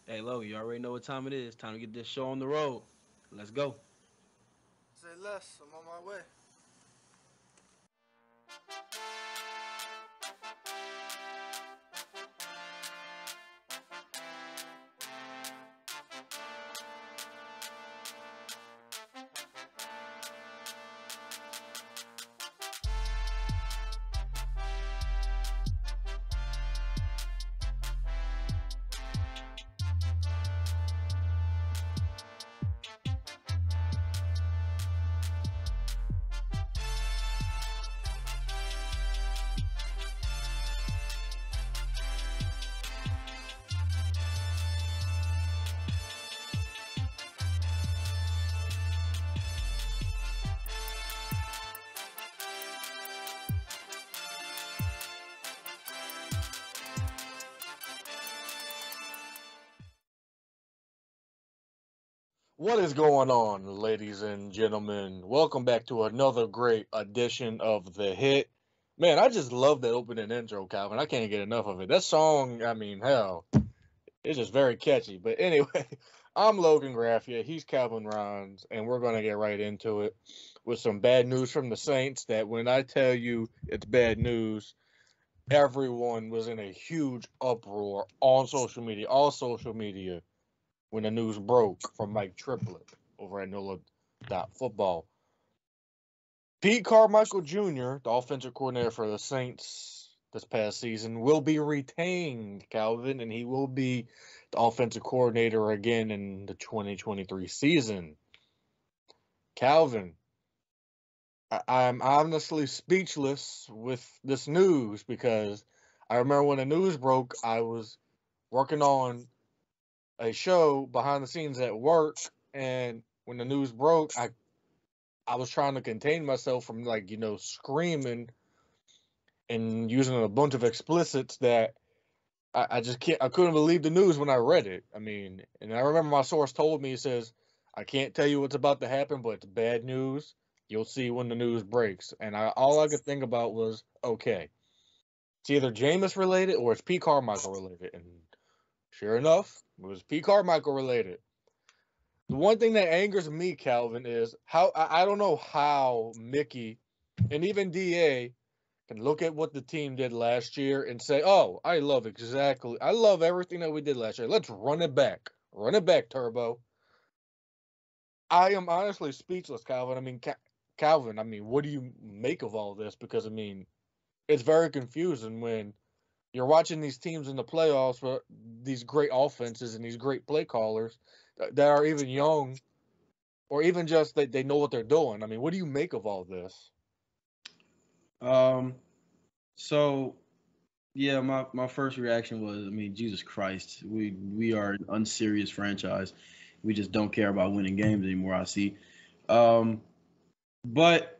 Hey, Logan, you already know what time it is. Time to get this show on the road. Let's go. Say less. I'm on my way. What is going on, ladies and gentlemen? Welcome back to another great edition of The Hit. Man, I just love that opening intro, Calvin. I can't get enough of it. That song, I mean, hell, it's just very catchy. But anyway, I'm Logan Graffia. He's Calvin Rons, and we're going to get right into it with some bad news from the Saints that when I tell you it's bad news, everyone was in a huge uproar on social media, all social media when the news broke from Mike Triplett over at NOLA Football. Pete Carmichael Jr., the offensive coordinator for the Saints this past season, will be retained, Calvin, and he will be the offensive coordinator again in the 2023 season. Calvin, I'm honestly speechless with this news because I remember when the news broke, I was working on a show behind the scenes at work, and when the news broke, I was trying to contain myself from screaming and using a bunch of explicits that I just can't. I couldn't believe the news when I read it. I mean, and I remember my source told me, he says, I can't tell you what's about to happen, but it's bad news. You'll see when the news breaks. And all I could think about was, okay, it's either Jameis related or it's Pete Carmichael related. And sure enough, it was Pete Carmichael related. The one thing that angers me, Calvin, is how I don't know how Mickey and even DA can look at what the team did last year and say, "Oh, I love everything that we did last year. Let's run it back, Turbo." I am honestly speechless, Calvin. I mean, Calvin. I mean, what do you make of all this? Because I mean, it's very confusing when you're watching these teams in the playoffs, but these great offenses and these great play callers that are even young or even just that they know what they're doing. I mean, what do you make of all this? Um, so yeah, my first reaction was, I mean, Jesus Christ, we are an unserious franchise. We just don't care about winning games anymore. I see. Um, but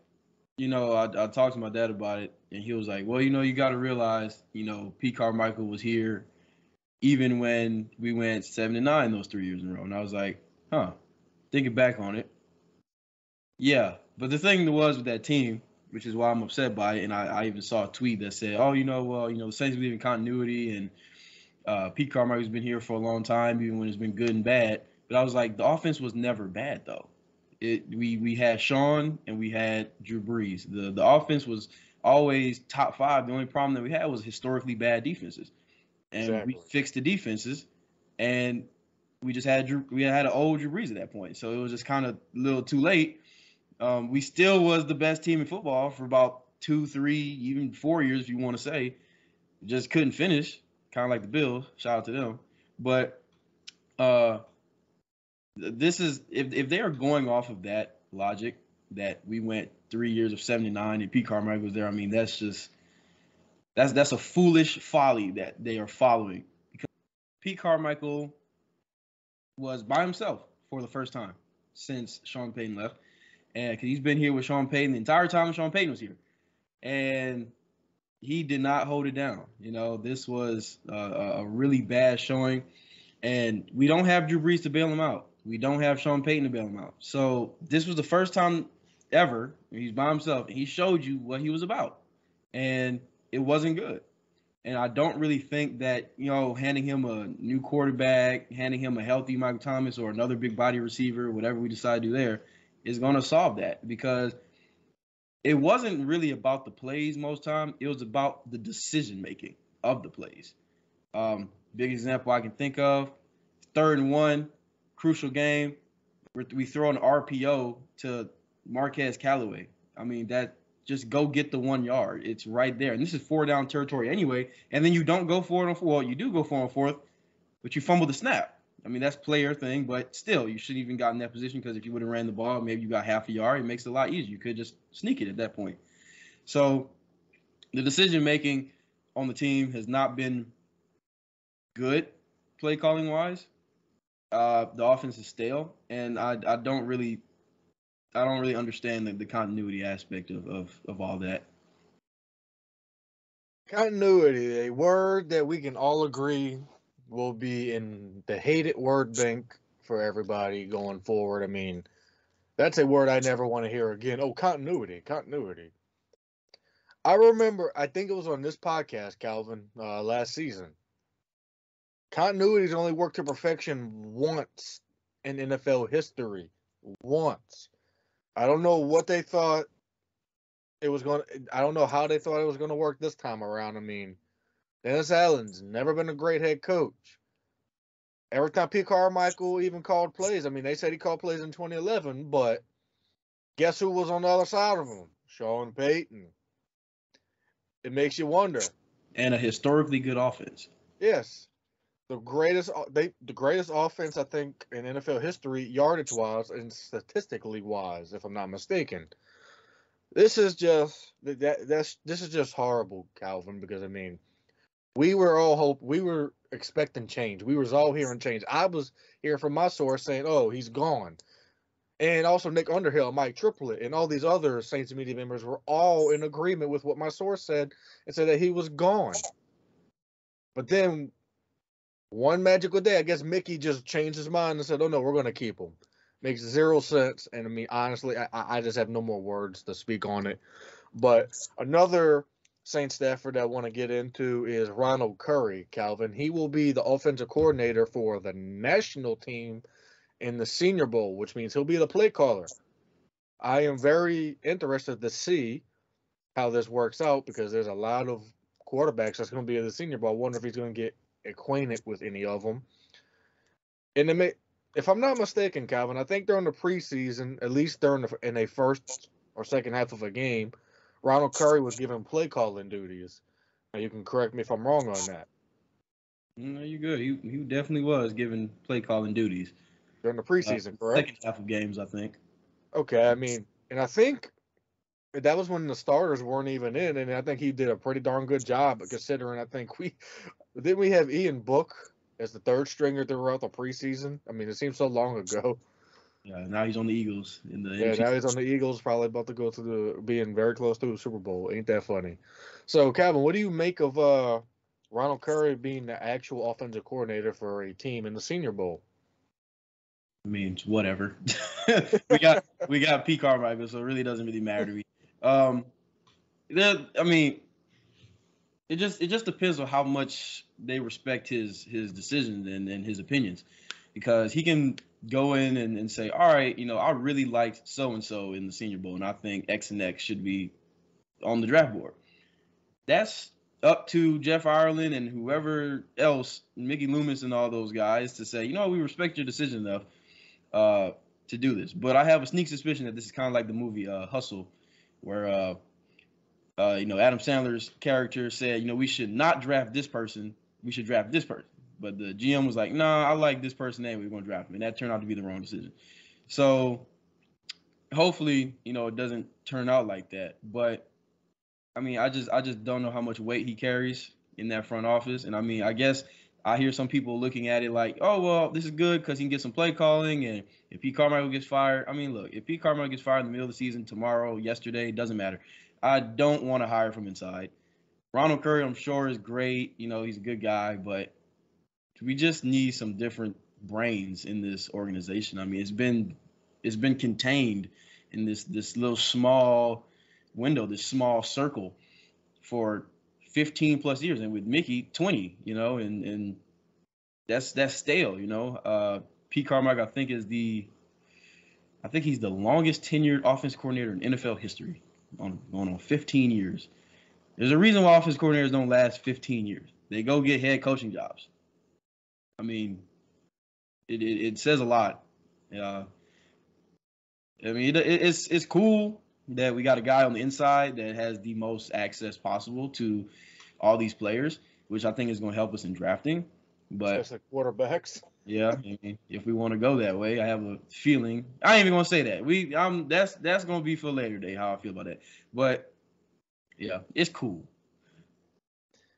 I talked to my dad about it, and he was like, well, you got to realize, Pete Carmichael was here even when we went 7-9 those 3 years in a row, and I was like, huh. Thinking back on it, yeah, but the thing was with that team, which is why I'm upset by it, and I even saw a tweet that said, "Oh, well, the Saints believe in continuity, and Pete Carmichael's been here for a long time, even when it's been good and bad." But I was like, the offense was never bad though. We had Sean and we had Drew Brees. The offense was always top five. The only problem that we had was historically bad defenses, and we Exactly. fixed the defenses, and we had an old Drew Brees at that point, so it was just kind of a little too late. We still was the best team in football for about 2, 3, even 4 years, if you want to say. Just couldn't finish, kind of like the Bills. Shout out to them. But uh, this is if they are going off of that logic that we went 3 years of 79 and Pete Carmichael was there. I mean, that's a foolish folly that they are following because Pete Carmichael was by himself for the first time since Sean Payton left, and because he's been here with Sean Payton the entire time Sean Payton was here, and he did not hold it down. This was a really bad showing, and we don't have Drew Brees to bail him out. We don't have Sean Payton to bail him out. So this was the first time ever he's by himself, and he showed you what he was about, and it wasn't good. And I don't really think that, handing him a new quarterback, handing him a healthy Michael Thomas or another big body receiver, whatever we decide to do there, is going to solve that, because it wasn't really about the plays most time. It was about the decision making of the plays. Big example I can think of: 3rd and 1, crucial game. We throw an RPO to Marquez Callaway. I mean, that just go get the 1 yard. It's right there. And this is 4 down territory anyway. And then you don't go for it on 4th. Well, you do go for it on 4th, but you fumble the snap. I mean, that's player thing, but still, you shouldn't even got in that position, because if you would have ran the ball, maybe you got half a yard. It makes it a lot easier. You could just sneak it at that point. So the decision making on the team has not been good, play calling wise. The offense is stale, and I don't really understand the continuity aspect of all that. Continuity, a word that we can all agree will be in the hated word bank for everybody going forward. I mean, that's a word I never want to hear again. Oh, continuity, continuity. I remember, I think it was on this podcast, Calvin, last season. Continuity's only worked to perfection once in NFL history. Once. I don't know what they thought it was going to, I don't know how they thought it was going to work this time around. I mean, Dennis Allen's never been a great head coach. Every time Pete Carmichael even called plays, I mean, they said he called plays in 2011, but guess who was on the other side of him? Sean Payton. It makes you wonder. And a historically good offense. Yes. The greatest offense, I think, in NFL history, yardage wise and statistically wise, if I'm not mistaken. This is just this is just horrible, Calvin, because I mean, we were expecting change. We was all hearing change. I was hearing from my source saying, "Oh, he's gone," and also Nick Underhill, Mike Triplett, and all these other Saints media members were all in agreement with what my source said, and said that he was gone. But then one magical day, I guess Mickey just changed his mind and said, "Oh no, we're going to keep him." Makes zero sense, and I mean, honestly, I just have no more words to speak on it. But another Saint staffer that I want to get into is Ronald Curry, Calvin. He will be the offensive coordinator for the national team in the Senior Bowl, which means he'll be the play caller. I am very interested to see how this works out, because there's a lot of quarterbacks that's going to be in the Senior Bowl. I wonder if he's going to get acquainted with any of them. And if I'm not mistaken, Calvin, I think during the preseason, at least in a first or second half of a game, Ronald Curry was given play calling duties. Now you can correct me if I'm wrong on that. No, you're good. He definitely was given play calling duties During the preseason, correct? second half of games, I think. Okay, I mean, and I think that was when the starters weren't even in, and I think he did a pretty darn good job, considering I think didn't we have Ian Book as the third stringer throughout the preseason? I mean, it seems so long ago. Yeah, now he's on the Eagles in the Yeah, NFC. now he's on the Eagles, probably about to go to being very close to the Super Bowl. Ain't that funny? So, Calvin, what do you make of Ronald Curry being the actual offensive coordinator for a team in the Senior Bowl? I mean, it's whatever. we got Pete Carmichael, so it really doesn't really matter to me. I mean, it just depends on how much they respect his decisions and his opinions, because he can go in and say, all right, I really liked so and so in the Senior Bowl, and I think X and X should be on the draft board. That's up to Jeff Ireland and whoever else, Mickey Loomis and all those guys, to say, we respect your decision enough to do this. But I have a sneak suspicion that this is kind of like the movie Hustle, where Adam Sandler's character said, we should not draft this person, we should draft this person. But the GM was like, nah, I like this person and we're going to draft him. And that turned out to be the wrong decision. So hopefully, it doesn't turn out like that. But I mean, I just don't know how much weight he carries in that front office. And I mean, I guess I hear some people looking at it like, oh, well, this is good because he can get some play calling. And if Pete Carmichael gets fired, I mean, look, if Pete Carmichael gets fired in the middle of the season, tomorrow, yesterday, it doesn't matter. I don't want to hire from inside. Ronald Curry, I'm sure, is great. He's a good guy, but we just need some different brains in this organization. I mean, it's been contained in this little small window, this small circle for 15 plus years, and with Mickey 20, and that's stale, Pete Carmichael, I think he's the longest tenured offense coordinator in NFL history, going on 15 years. There's a reason why offense coordinators don't last 15 years. They go get head coaching jobs. I mean, it says a lot. It's cool that we got a guy on the inside that has the most access possible to all these players, which I think is going to help us in drafting. But especially quarterbacks. Yeah, I mean, if we want to go that way, I have a feeling. I ain't even gonna say that. That's gonna be for later day how I feel about that. But yeah, it's cool.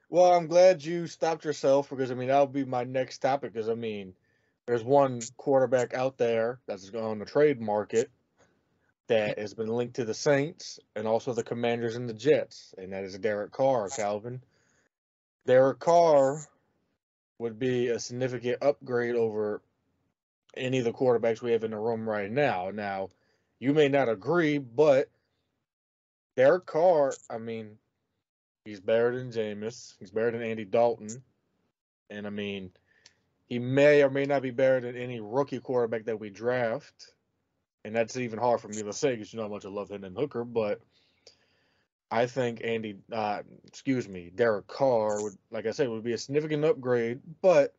Well, I'm glad you stopped yourself because that would be my next topic. Because there's one quarterback out there that's on the trade market that has been linked to the Saints and also the Commanders and the Jets, and that is Derek Carr, Calvin. Derek Carr would be a significant upgrade over any of the quarterbacks we have in the room right now. Now, you may not agree, but Derek Carr, he's better than Jameis. He's better than Andy Dalton. And, he may or may not be better than any rookie quarterback that we draft. And that's even hard for me to say because you know how much I love Hendon Hooker. But I think Derek Carr would be a significant upgrade. But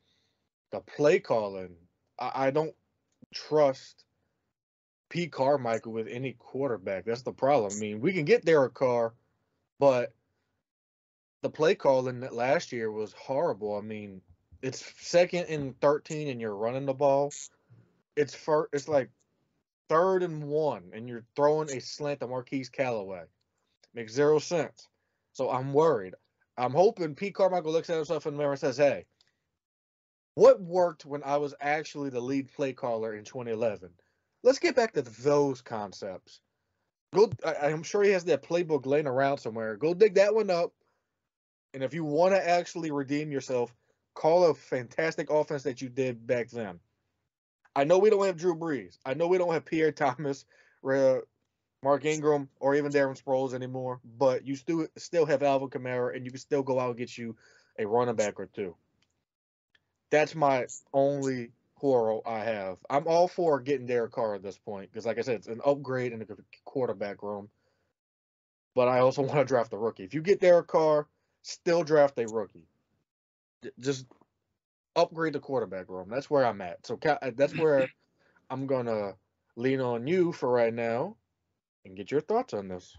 the play calling, I don't trust Pete Carmichael with any quarterback. That's the problem. We can get Derek Carr, but the play calling last year was horrible. It's 2nd and 13 and you're running the ball. It's like 3rd and 1 and you're throwing a slant to Marquise Callaway. Makes zero sense. So I'm worried. I'm hoping Pete Carmichael looks at himself in the mirror and says, hey, what worked when I was actually the lead play caller in 2011? Let's get back to those concepts. I'm sure he has that playbook laying around somewhere. Go dig that one up. And if you want to actually redeem yourself, call a fantastic offense that you did back then. I know we don't have Drew Brees. I know we don't have Pierre Thomas, Mark Ingram, or even Darren Sproles anymore. But you still have Alvin Kamara, and you can still go out and get you a running back or two. That's my only quarrel I have. I'm all for getting Derek Carr at this point because, like I said, it's an upgrade in the quarterback room. But I also want to draft a rookie. If you get Derek Carr, still draft a rookie. Just upgrade the quarterback room. That's where I'm at. So that's where I'm going to lean on you for right now and get your thoughts on this.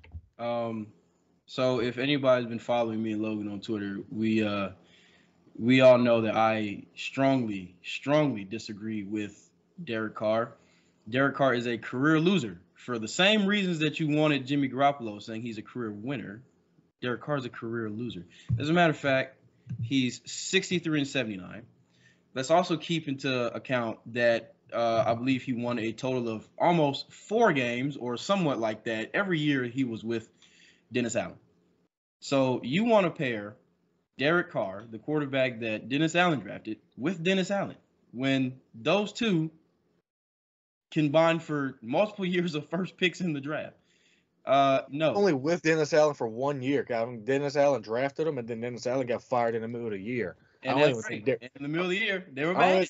So if anybody's been following me and Logan on Twitter, we all know that I strongly disagree with Derek Carr. Derek Carr is a career loser for the same reasons that you wanted Jimmy Garoppolo, saying he's a career winner. Derek Carr is a career loser. As a matter of fact, he's 63-79. Let's also keep into account that I believe he won a total of almost 4 games or somewhat like that every year he was with Dennis Allen. So you want to pair Derek Carr, the quarterback that Dennis Allen drafted, with Dennis Allen when those two combined for multiple years of first picks in the draft. No. Only with Dennis Allen for 1 year. Dennis Allen drafted him, and then Dennis Allen got fired in the middle of the year. And in the middle of the year, they were bad.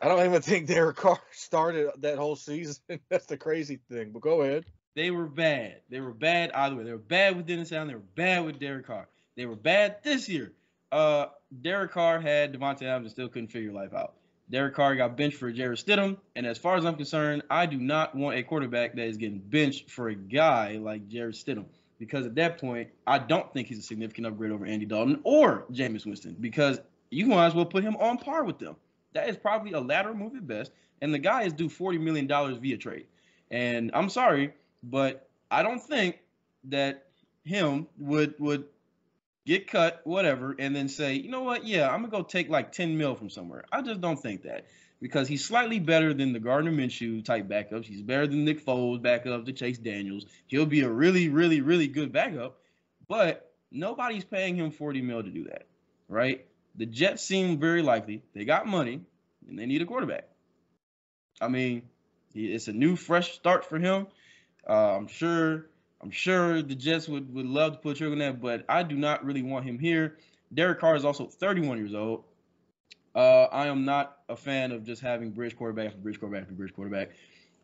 I don't even think Derek Carr started that whole season. That's the crazy thing. But go ahead. They were bad. They were bad either way. They were bad with Dennis Allen. They were bad with Derek Carr. They were bad this year. Derek Carr had Devontae Adams and still couldn't figure life out. Derek Carr got benched for Jarrett Stidham, and as far as I'm concerned, I do not want a quarterback that is getting benched for a guy like Jarrett Stidham, because at that point, I don't think he's a significant upgrade over Andy Dalton or Jameis Winston, because you might as well put him on par with them. That is probably a lateral move at best, and the guy is due $40 million via trade. And I'm sorry, but I don't think that him would get cut, whatever, and then say, you know what, yeah, I'm going to go take like 10 mil from somewhere. I just don't think that, because he's slightly better than the Gardner Minshew type backups. He's better than Nick Foles backup to Chase Daniels. He'll be a really, really, really good backup, but nobody's paying him 40 mil to do that, right? The Jets seem very likely. They got money, and they need a quarterback. I mean, it's a new, fresh start for him. I'm sure I'm sure the Jets would love to put a trigger on that, but I do not really want him here. Derek Carr is also 31 years old. I am not a fan of just having bridge quarterback after bridge quarterback after bridge quarterback.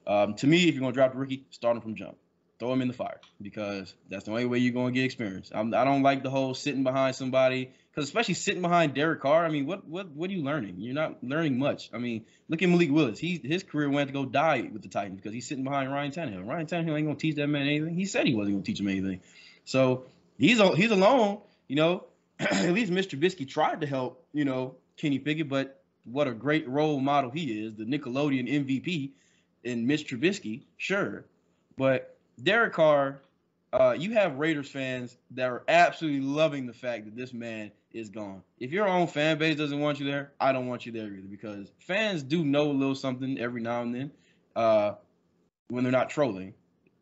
To me, if you're going to drop the rookie, start him from jump. Throw him in the fire because that's the only way you're going to get experience. I don't like the whole sitting behind somebody, because especially sitting behind Derek Carr. I mean, what are you learning? You're not learning much. I mean, look at Malik Willis. His career went to go die with the Titans because he's sitting behind Ryan Tannehill. Ryan Tannehill ain't going to teach that man anything. He said he wasn't going to teach him anything. So he's alone. At least Mr. Trubisky tried to help, Kenny Pickett, but what a great role model he is, the Nickelodeon MVP in Mitch Trubisky, sure. But Derek Carr, you have Raiders fans that are absolutely loving the fact that this man is gone. If your own fan base doesn't want you there, I don't want you there either, because fans do know a little something every now and then when they're not trolling.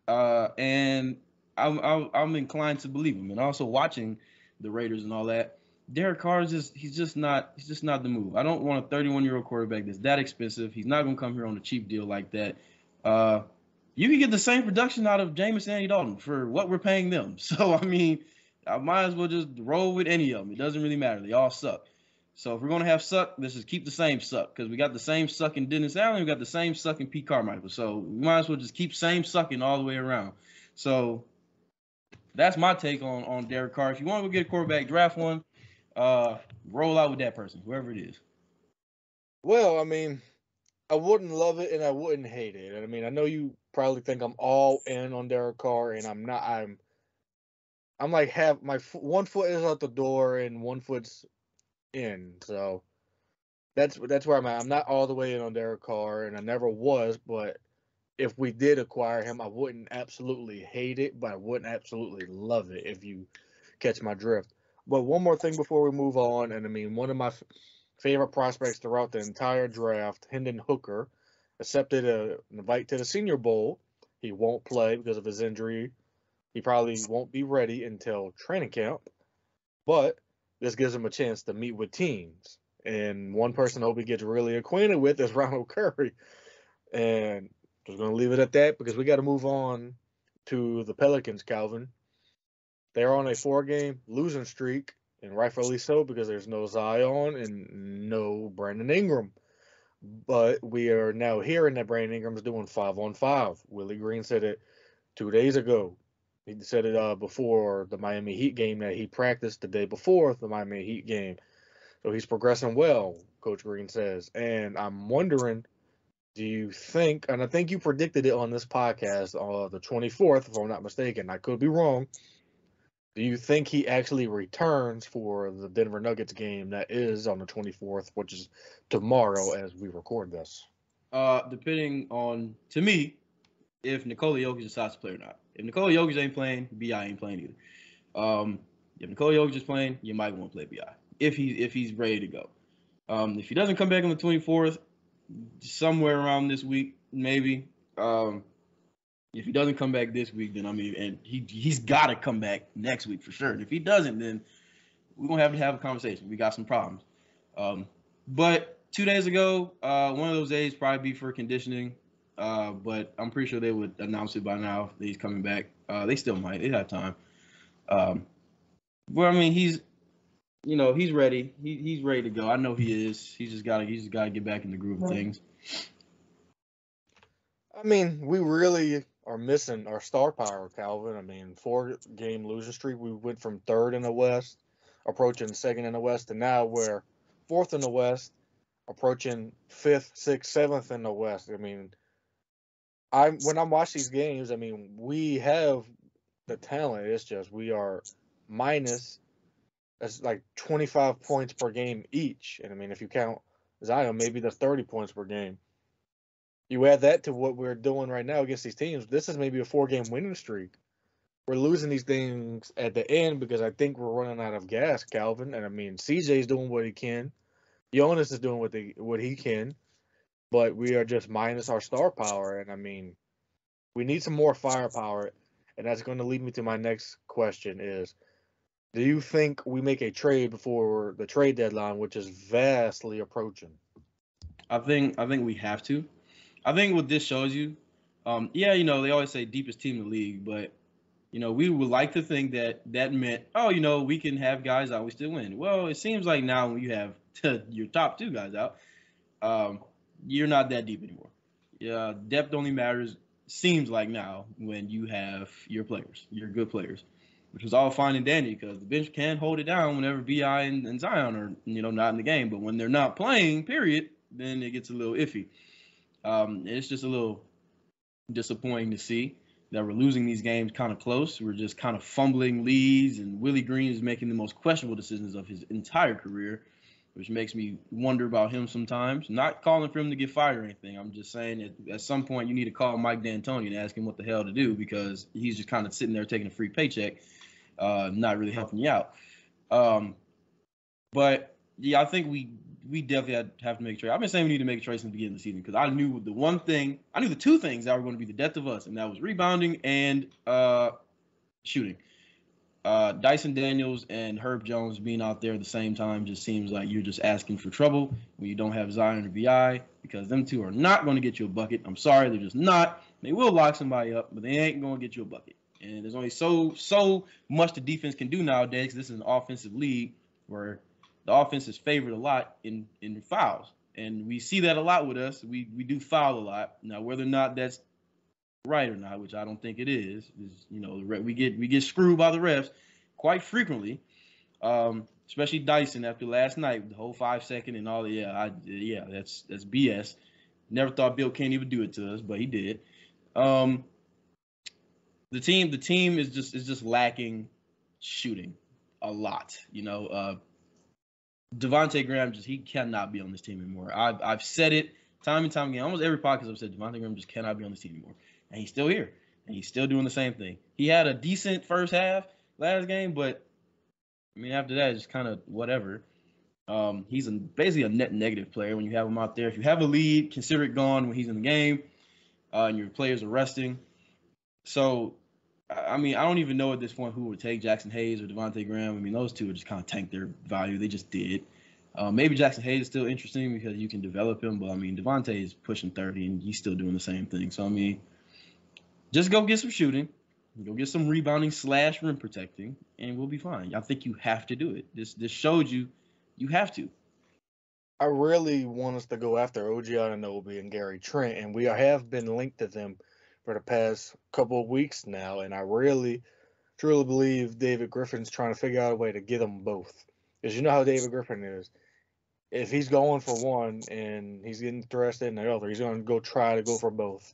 And I'm inclined to believe him. And also watching the Raiders and all that, Derek Carr is he's just not the move. I don't want a 31-year-old quarterback that's that expensive. He's not going to come here on a cheap deal like that. You can get the same production out of Jameis and Andy Dalton for what we're paying them. So, I mean, I might as well just roll with any of them. It doesn't really matter. They all suck. So if we're going to have suck, let's just keep the same suck, because we got the same suck in Dennis Allen. We got the same suck in Pete Carmichael. So we might as well just keep same sucking all the way around. So that's my take on Derek Carr. If you want to go get a quarterback, draft one. Roll out with that person, whoever it is. Well, I mean, I wouldn't love it and I wouldn't hate it. And I mean, I know you probably think I'm all in on Derek Carr, and I'm not. I'm like one foot is out the door and one foot's in. So that's where I'm at. I'm not all the way in on Derek Carr, and I never was. But if we did acquire him, I wouldn't absolutely hate it, but I wouldn't absolutely love it, if you catch my drift. But one more thing before we move on, and I mean, one of my favorite prospects throughout the entire draft, Hendon Hooker, accepted an invite to the Senior Bowl. He won't play because of his injury. He probably won't be ready until training camp, but this gives him a chance to meet with teams. And one person I hope he gets really acquainted with is Ronald Curry. And just going to leave it at that because we got to move on to the Pelicans, Calvin. They're on a 4-game losing streak, and rightfully so, because there's no Zion and no Brandon Ingram. But we are now hearing that Brandon Ingram's doing 5-on-5. Willie Green said it 2 days ago. He said it before the Miami Heat game that he practiced the day before the Miami Heat game. So he's progressing well, Coach Green says. And I'm wondering, do you think, and I think you predicted it on this podcast, the 24th, if I'm not mistaken. I could be wrong. Do you think he actually returns for the Denver Nuggets game that is on the 24th, which is tomorrow as we record this? Depending on, to me, if Nikola Jokic decides to play or not. If Nikola Jokic ain't playing, B.I. ain't playing either. If Nikola Jokic is playing, you might want to play B.I. if he's ready to go. If he doesn't come back on the 24th, somewhere around this week, maybe. If he doesn't come back this week, then I mean, and he's got to come back next week for sure. And if he doesn't, then we're gonna have to have a conversation. We got some problems. But 2 days ago, one of those days probably be for conditioning. But I'm pretty sure they would announce it by now that he's coming back. They still might. They have time. But I mean, he's ready. He's ready to go. I know he is. He's just gotta get back in the groove of things. I mean, we really are missing our star power, Calvin. I mean, 4-game losing streak. We went from 3rd in the West, approaching 2nd in the West, and now we're 4th in the West, approaching 5th, 6th, 7th in the West. I mean, when I watch these games, I mean, we have the talent. It's just we are minus. That's like 25 points per game each. And I mean, if you count Zion, maybe that's 30 points per game. You add that to what we're doing right now against these teams, this is maybe a 4-game winning streak. We're losing these things at the end because I think we're running out of gas, Calvin. And I mean, CJ's doing what he can. Jonas is doing what he can. But we are just minus our star power. And I mean, we need some more firepower. And that's going to lead me to my next question is, do you think we make a trade before the trade deadline, which is vastly approaching? I think we have to. I think what this shows you, they always say deepest team in the league, but We would like to think that meant, oh, we can have guys out, we still win. Well, it seems like now when you have your top two guys out, um, you're not that deep anymore. Yeah, depth only matters. Seems like now when you have your players, your good players, which was all fine and dandy because the bench can hold it down whenever Bi and Zion are not in the game. But when they're not playing, period, then it gets a little iffy. It's just a little disappointing to see that we're losing these games kind of close. We're just kind of fumbling leads, and Willie Green is making the most questionable decisions of his entire career, which makes me wonder about him sometimes. Not calling for him to get fired or anything. I'm just saying that at some point you need to call Mike D'Antoni and ask him what the hell to do because he's just kind of sitting there taking a free paycheck, not really helping you out. But yeah, I think we definitely have to make a trade. I've been saying we need to make a trade since the beginning of the season because I knew the two things that were going to be the death of us, and that was rebounding and shooting. Dyson Daniels and Herb Jones being out there at the same time just seems like you're just asking for trouble when you don't have Zion or Bi because them two are not going to get you a bucket. I'm sorry, they're just not. They will lock somebody up, but they ain't going to get you a bucket. And there's only so much the defense can do nowadays because this is an offensive league where the offense is favored a lot in fouls. And we see that a lot with us. We do foul a lot. Now, whether or not that's right or not, which I don't think it is we get screwed by the refs quite frequently, especially Dyson after last night, the whole 5-second and all. That's BS. Never thought Bill Kenny would do it to us, but he did. The team is just lacking shooting a lot. Devontae Graham he cannot be on this team anymore. I've said it time and time again. Almost every podcast I've said Devontae Graham just cannot be on this team anymore. And he's still here. And he's still doing the same thing. He had a decent first half last game, but after that, it's just kind of whatever. He's basically a net negative player when you have him out there. If you have a lead, consider it gone when he's in the game, and your players are resting. So, I don't even know at this point who would take Jackson Hayes or Devontae Graham. Those two would just kind of tank their value. They just did. Maybe Jackson Hayes is still interesting because you can develop him, but Devontae is pushing 30 and he's still doing the same thing. So just go get some shooting, go get some rebounding / rim protecting, and we'll be fine. I think you have to do it. This showed you have to. I really want us to go after OG Anunoby and Gary Trent, and we have been linked to them for the past couple of weeks now, and I really, truly believe David Griffin's trying to figure out a way to get them both. Because you know how David Griffin is. If he's going for one and he's getting interested in the other, he's going to try to go for both.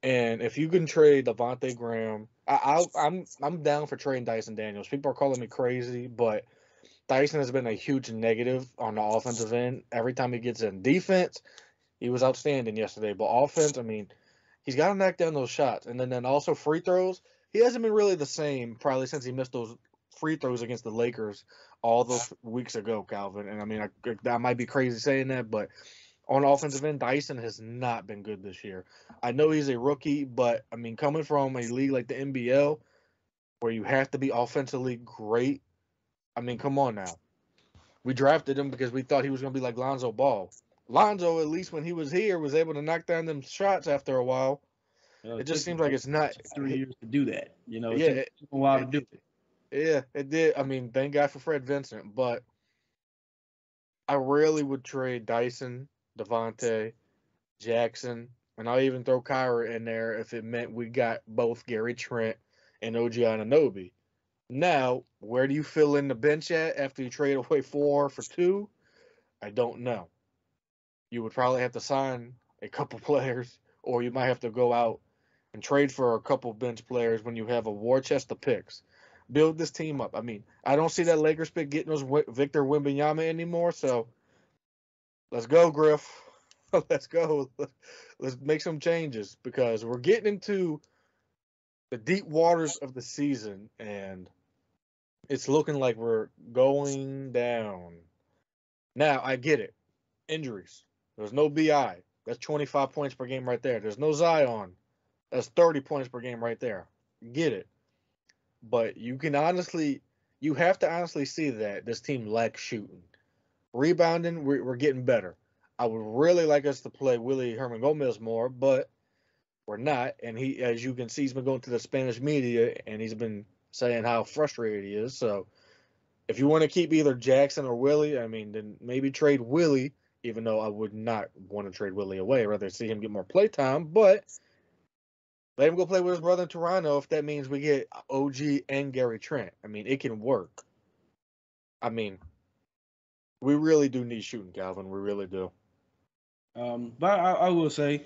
And if you can trade Devontae Graham, I'm down for trading Dyson Daniels. People are calling me crazy, but Dyson has been a huge negative on the offensive end. Every time he gets in defense, he was outstanding yesterday. But offense, he's got to knock down those shots. And then also free throws, he hasn't been really the same probably since he missed those free throws against the Lakers all those weeks ago, Calvin. And I might be crazy saying that, but on the offensive end, Dyson has not been good this year. I know he's a rookie, but, coming from a league like the NBL where you have to be offensively great, come on now. We drafted him because we thought he was going to be like Lonzo Ball. Lonzo, at least when he was here, was able to knock down them shots after a while. It just seems like it's not 3 years to do that. It took a while to do it. Yeah, it did. Thank God for Fred Vincent, but I really would trade Dyson, Devontae, Jackson, and I'll even throw Kyra in there if it meant we got both Gary Trent and OG Anunoby. Now, where do you fill in the bench at after you trade away 4 for 2? I don't know. You would probably have to sign a couple players, or you might have to go out and trade for a couple bench players when you have a war chest of picks. Build this team up. I don't see that Lakers pick getting those Victor Wembanyama anymore, so let's go, Griff. Let's go. Let's make some changes because we're getting into the deep waters of the season, and it's looking like we're going down. Now, I get it. Injuries. There's no BI. That's 25 points per game right there. There's no Zion. That's 30 points per game right there. Get it. But you have to honestly see that this team lacks shooting. Rebounding, we're getting better. I would really like us to play Willie Herman Gomez more, but we're not. And he, as you can see, he's been going to the Spanish media and he's been saying how frustrated he is. So if you want to keep either Jackson or Willie, I mean, then maybe trade Willie, even though I would not want to trade Willie away. I'd rather see him get more play time, but let him go play with his brother in Toronto if that means we get OG and Gary Trent. I mean, it can work. I mean, we really do need shooting, Calvin. We really do. But I will say,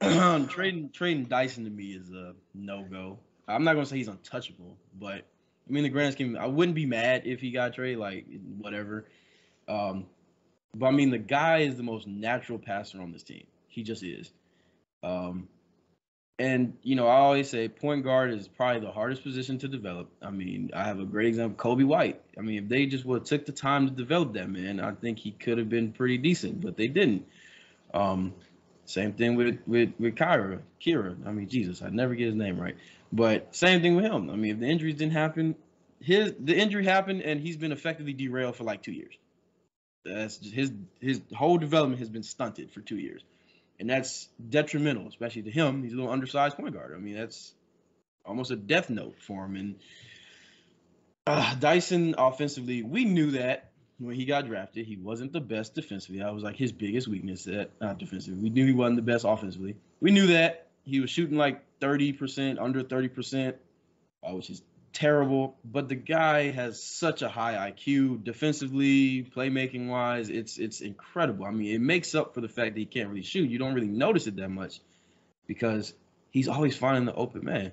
trading Dyson to me is a no go. I'm not gonna say he's untouchable, but I mean the grand scheme, I wouldn't be mad if he got traded, like whatever. Um, but I mean the guy is the most natural passer on this team. He just is. Um, and I always say point guard is probably the hardest position to develop. I mean, I have a great example, Kobe White. I mean, if they just would have took the time to develop that man, I think he could have been pretty decent, but they didn't. Um, Same thing with Kira. I mean, Jesus, I never get his name right. But same thing with him. I mean, if the injuries didn't happen, the injury happened, and he's been effectively derailed for like 2 years. That's just his whole development has been stunted for 2 years, and that's detrimental, especially to him. He's a little undersized point guard. I mean, that's almost a death note for him. And Dyson offensively, we knew that when he got drafted, he wasn't the best defensively. That was like his biggest weakness at defensively. We knew he wasn't the best offensively. We knew that he was shooting like 30%, under 30%, which is terrible. But the guy has such a high IQ defensively, playmaking wise. It's incredible. I mean, it makes up for the fact that he can't really shoot. You don't really notice it that much because he's always finding the open man.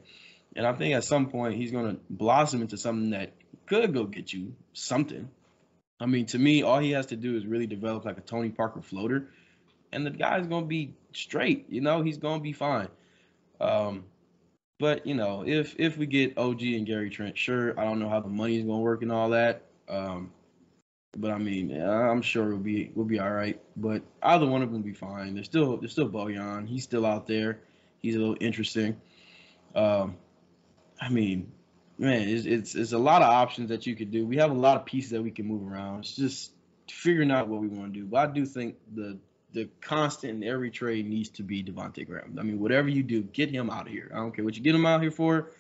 And I think at some point he's going to blossom into something that could go get you something. I mean, to me, all he has to do is really develop like a Tony Parker floater, and the guy's going to be straight. He's going to be fine. But if we get OG and Gary Trent, sure, I don't know how the money is going to work and all that. But I mean, I'm sure we'll be all right. But either one of them will be fine. There's still Bojan. He's still out there. He's a little interesting. I mean, man, it's a lot of options that you could do. We have a lot of pieces that we can move around. It's just figuring out what we want to do. But I do think the constant in every trade needs to be Devontae Graham. I mean, whatever you do, get him out of here. I don't care what you get him out here for.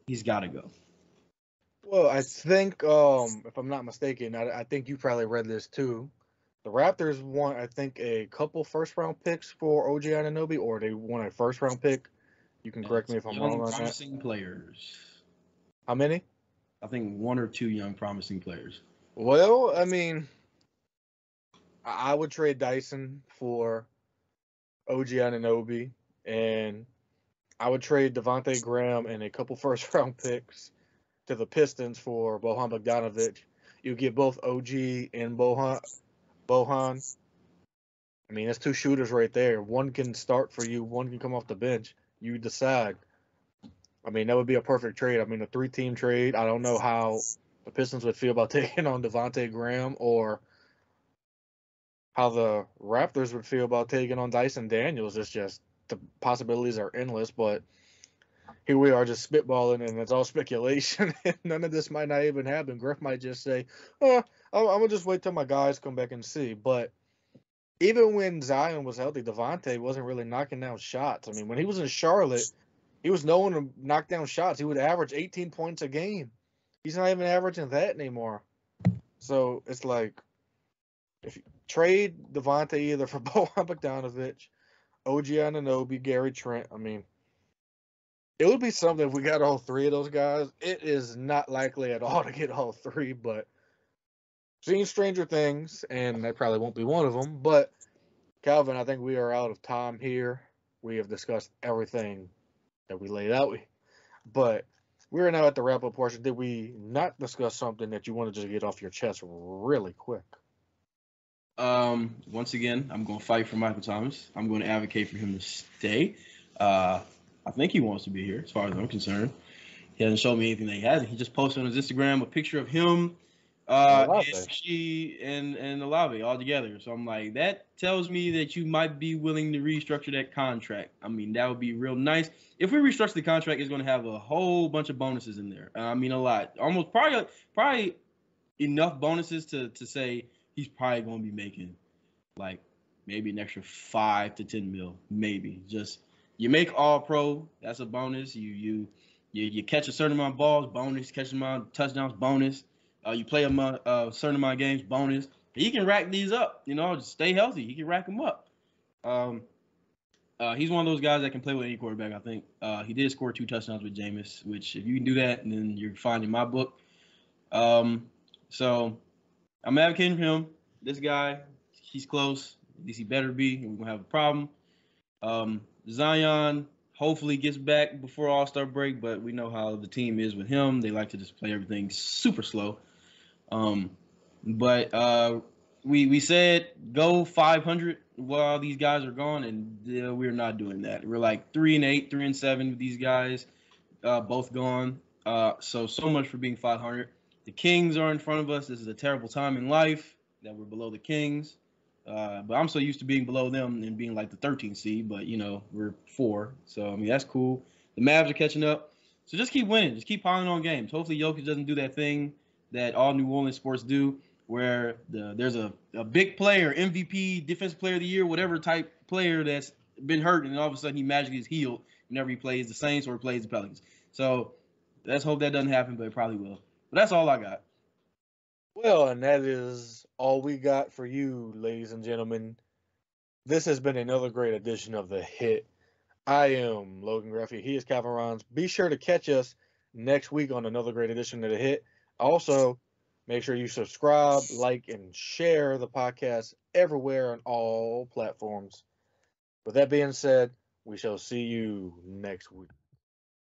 He's got to go. Well, I think, if I'm not mistaken, I think you probably read this too. The Raptors want, I think, a couple first-round picks for OG Anunoby, or they want a first-round pick. You can correct me if I'm wrong on that. Promising players. How many? I think 1 or 2 young promising players. Well, I mean, I would trade Dyson for OG Anunoby, and I would trade Devontae Graham and a couple first-round picks to the Pistons for Bojan Bogdanovic. You get both OG and Bojan. I mean, that's 2 shooters right there. One can start for you. One can come off the bench. You decide. I mean, that would be a perfect trade. I mean, a 3-team trade. I don't know how the Pistons would feel about taking on Devontae Graham or how the Raptors would feel about taking on Dyson Daniels. It's just the possibilities are endless, but here we are just spitballing, and it's all speculation. None of this might not even happen. Griff might just say, I'm going to just wait till my guys come back and see. But even when Zion was healthy, Devontae wasn't really knocking down shots. I mean, when he was in Charlotte, he was known to knock down shots. He would average 18 points a game. He's not even averaging that anymore. So it's like, if you trade Devontae either for Bojan Bogdanovic, OG Anunoby, Gary Trent, I mean, it would be something if we got all 3 of those guys. It is not likely at all to get all 3, but seen stranger things, and that probably won't be one of them. But, Calvin, I think we are out of time here. We have discussed everything that we laid out. But we're now at the wrap-up portion. Did we not discuss something that you wanted to just get off your chest really quick? Once again, I'm going to fight for Michael Thomas. I'm going to advocate for him to stay. I think he wants to be here, as far as I'm concerned. He hasn't shown me anything that he hasn't. He just posted on his Instagram a picture of him, she and Olave all together. So I'm like, that tells me that you might be willing to restructure that contract. I mean, that would be real nice. If we restructure the contract, it's going to have a whole bunch of bonuses in there. I mean, a lot. Almost probably enough bonuses to say he's probably going to be making like maybe an extra 5 to 10 mil, maybe just You make all pro, that's a bonus. You catch a certain amount of balls, bonus. Catch a amount of touchdowns, bonus. You play a certain amount of games, bonus. He can rack these up. Just stay healthy. He can rack them up. Um, he's one of those guys that can play with any quarterback. I think he did score 2 touchdowns with Jameis, which if you can do that, then you're fine in my book. So I'm advocating for him. This guy, he's close. At least he better be. We're gonna have a problem. Zion hopefully gets back before All-Star break, but we know how the team is with him. They like to just play everything super slow. But we said go 500 while these guys are gone, and we're not doing that. We're like 3-8, 3-7 with these guys, both gone. So much for being 500. The Kings are in front of us. This is a terrible time in life that we're below the Kings. But I'm so used to being below them and being like the 13th seed. But we're 4, so I mean that's cool. The Mavs are catching up. So just keep winning. Just keep piling on games. Hopefully Jokic doesn't do that thing that all New Orleans sports do, where there's a big player, MVP, Defensive Player of the Year, whatever type player that's been hurt, and all of a sudden he magically is healed whenever he plays the Saints or plays the Pelicans. So let's hope that doesn't happen, but it probably will. But that's all I got. Well, and that is all we got for you, ladies and gentlemen. This has been another great edition of The Hit. I am Logan Graffy. He is Calvin Rons. Be sure to catch us next week on another great edition of The Hit. Also, make sure you subscribe, like, and share the podcast everywhere on all platforms. With that being said, we shall see you next week.